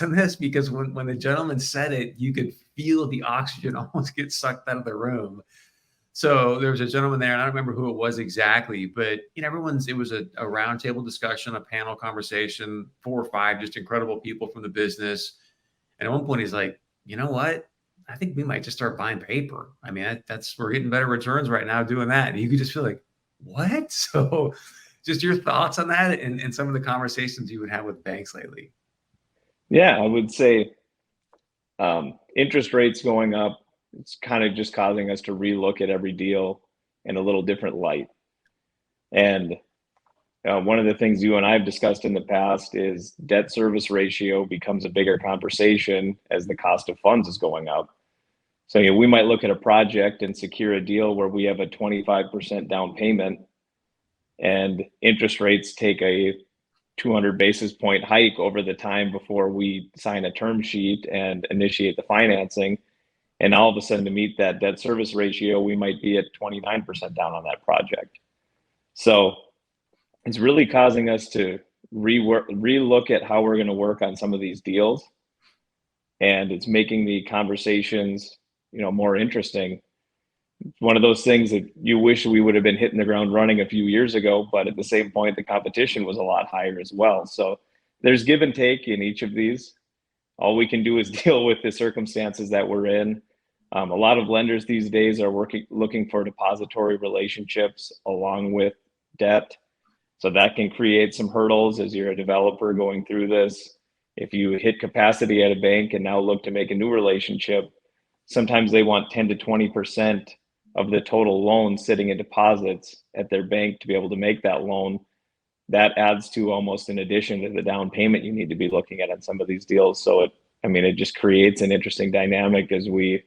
on this? Because when the gentleman said it, you could feel the oxygen almost get sucked out of the room. So there was a gentleman there, and I don't remember who it was exactly, but it was a roundtable discussion, a panel conversation, 4 or 5 just incredible people from the business. And at one point he's like, you know what? I think we might just start buying paper. I mean, we're getting better returns right now doing that. And you could just feel like, what? So just your thoughts on that and some of the conversations you would have with banks lately. Yeah, I would say interest rates going up, it's kind of just causing us to relook at every deal in a little different light. And one of the things you and I have discussed in the past is debt service ratio becomes a bigger conversation as the cost of funds is going up. So we might look at a project and secure a deal where we have a 25% down payment and interest rates take a 200 basis point hike over the time before we sign a term sheet and initiate the financing. And all of a sudden, to meet that debt service ratio, we might be at 29% down on that project. So it's really causing us to relook at how we're going to work on some of these deals. And it's making the conversations, more interesting. One of those things that you wish we would have been hitting the ground running a few years ago, but at the same point, the competition was a lot higher as well. So there's give and take in each of these. All we can do is deal with the circumstances that we're in. A lot of lenders these days are looking for depository relationships along with debt. So that can create some hurdles as you're a developer going through this. If you hit capacity at a bank and now look to make a new relationship, sometimes they want 10 to 20% of the total loan sitting in deposits at their bank to be able to make that loan. That adds to almost an addition to the down payment you need to be looking at on some of these deals. So it just creates an interesting dynamic as we